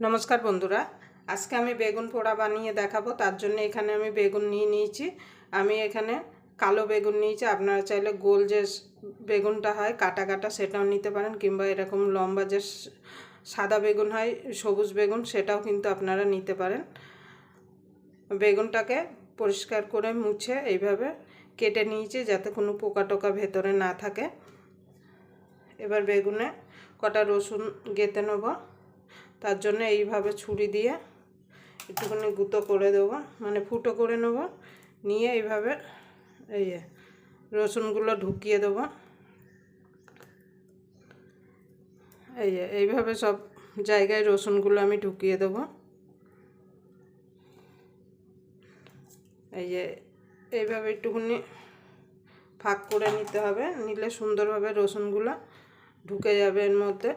नमस्कार बंधुरा आज के बेगुन पोड़ा बानिए देखाबो तार जन्य एखाने आमी बेगुन निये निয়েছি। आमी एखाने कालो बेगुन निয়েছি। आपनारा चाइले गोल जे बेगुनटा हय काटा काटा सेटाओ निते पारेन किंबा एरकम लम्बा जे सादा बेगुन हय सबुज बेगुन सेटाओ किन्तु आपनारा निते पारेन। बेगुनटाके परिष्कार करे मुछे एइभाবে केटे निয়েছি जाते कोनो पोका टोका भेतरे ना थाके। एबार बेगुने कटा रसुन गेते नेब। तार जन्य এইভাবে ছুরি দিয়ে একটুখানি গুঁতো করে দেব, মানে ফুটো করে নেব। নিয়ে এইভাবে এই যে রসুনগুলো ঢুকিয়ে দেব। এই যে এইভাবে সব জায়গায় রসুনগুলো আমি ঢুকিয়ে দেব। এই যে এইভাবে একটুখানি ফাঁক করে নিতে হবে, নিলে সুন্দরভাবে রসুনগুলো ঢুকে যাবে এর মধ্যে।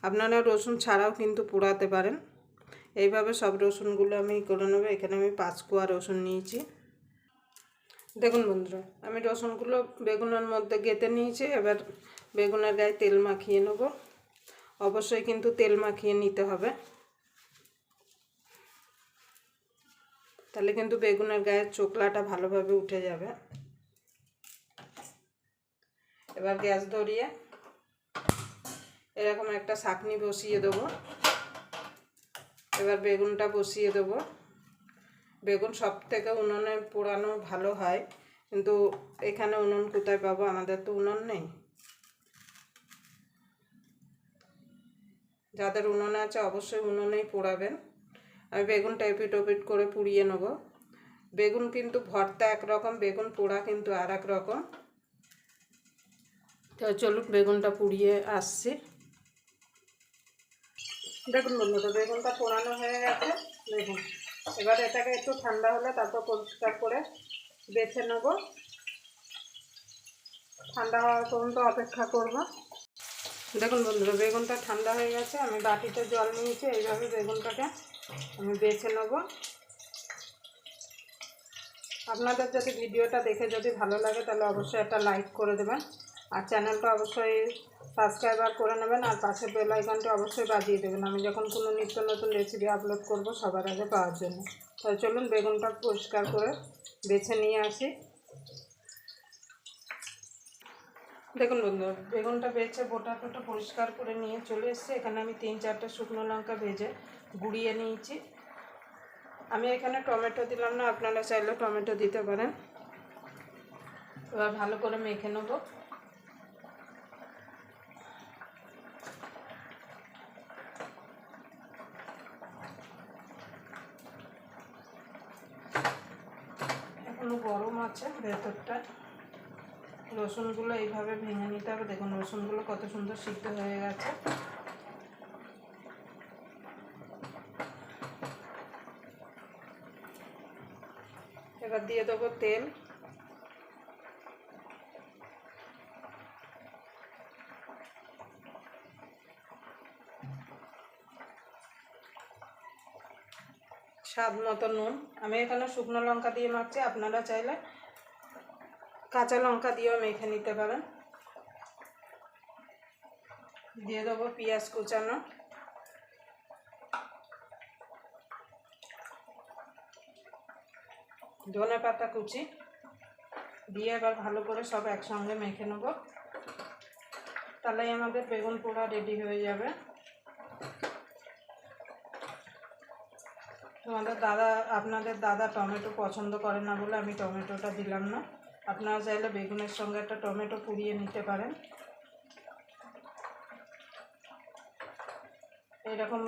আপনারা রসুন ছাড়াও কিন্তু পোড়াতে পারেন। এইভাবে সব রসুনগুলো আমি করে নেব। এখানে আমি 5 কোয়া রসুন নিয়েছি। দেখুন বন্ধুরা আমি রসুনগুলো বেগুনের মধ্যে গেঁথে নিয়েছি। এবার বেগুনের গায়ে তেল মাখিয়ে নেব। অবশ্যই কিন্তু তেল মাখিয়ে নিতে হবে, তাহলে কিন্তু বেগুনের গায়ের চোকলাটা ভালোভাবে উঠে যাবে। এবার গ্যাস ধরিয়ে এরকম একটা ছাঁকনি বসিয়ে দেব। এবার বেগুনটা বসিয়ে দেব। বেগুন সব থেকে উনুনে পোড়ানো ভালো হয়, কিন্তু এখানে উনুন কোথায় পাবো, আমাদের তো উনুন নেই। যাদের উনুন আছে অবশ্যই উনুনেই পোড়াবেন। আমি বেগুনটা এপিট ওপিট করে পুড়িয়ে নেব। বেগুন কিন্তু ভর্তা একরকম, বেগুন পোড়া কিন্তু আর এক রকম। তো চলুন বেগুনটা পুড়িয়ে আসছি। দেখুন বন্ধুরা বেগুনটা পোড়ানো হয়ে গেছে। দেখুন এবার এটাকে একটু ঠান্ডা হলে তারপর পরিষ্কার করে বেছে নেব। ঠান্ডা হওয়ার পর্যন্ত অপেক্ষা করব। দেখুন বন্ধুরা বেগুনটা ঠান্ডা হয়ে গেছে। আমি বাটিতে জল নিয়েছি। এইভাবে বেগুনটাকে আমি বেছে নেব। আপনাদের যদি ভিডিওটা দেখে যদি ভালো লাগে তাহলে অবশ্যই একটা লাইক করে দেবেন, আর চ্যানেলটা অবশ্যই সাবস্ক্রাইব করে নেবেন, আর পাশে বেল আইকনটা অবশ্যই বাজিয়ে দেবেন আমি যখন কোনো নিত্য নতুন রেসিপি আপলোড করব সবার আগে পাওয়ার জন্য। তাই চলুন বেগুনটা পরিষ্কার করে বেছে নিয়ে আসি। দেখুন বন্ধু বেগুনটা বেছে বোটা টোটা পরিষ্কার করে নিয়ে চলে এসেছি। এখানে আমি 3-4টা শুকনো লঙ্কা ভেজে গুঁড়িয়ে নিয়েছি। আমি এখানে টমেটো দিলাম না, আপনারা চাইলে টমেটো দিতে পারেন। এবার ভালো করে মেখে নেব। এখনো গরম আছে ভেতরটা। রসুনগুলো এইভাবে ভেঙে নিতে হবে। দেখুন রসুনগুলো কত সুন্দর সিদ্ধ হয়ে গেছে। এবার দিয়ে দেবো তেল। স্বাদ মতো নুন। আমি এখানে শুকনো লঙ্কা দিয়ে মাখছি, আপনারা চাইলে কাঁচা লঙ্কা দিয়েও মেখে নিতে পারেন। দিয়ে দেবো পেঁয়াজ কুচানো, ধনে পাতা কুচি দিয়ে এবার ভালো করে সব একসঙ্গে মেখে নেব। তাহলেই আমাদের বেগুন পোড়া রেডি হয়ে যাবে। আপনাদের দাদা টমেটো পছন্দ করে না বলে আমি টমেটোটা দিলাম না। আপনারা চাইলে বেগুনের সঙ্গে একটা টমেটো পুড়িয়ে নিতে পারেন। এইরকম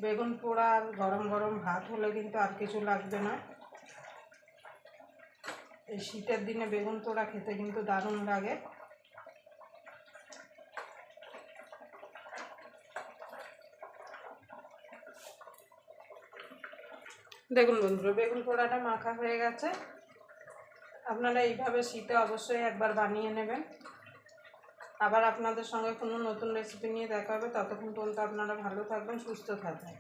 বেগুন পোড়া আর গরম গরম ভাত হলে কিন্তু আর কিছু লাগবে না। এই শীতের দিনে বেগুন পোড়া খেতে কিন্তু দারুণ লাগে। দেখুন বন্ধুরা বেগুন পোড়াটা মাখা হয়ে গেছে। আপনারা এইভাবে শীতে অবশ্যই একবার বানিয়ে নেবেন। আবার আপনাদের সঙ্গে কোনো নতুন রেসিপি নিয়ে দেখা হবে। ততক্ষণ পর্যন্ত আপনারা ভালো থাকবেন, সুস্থ থাকবেন।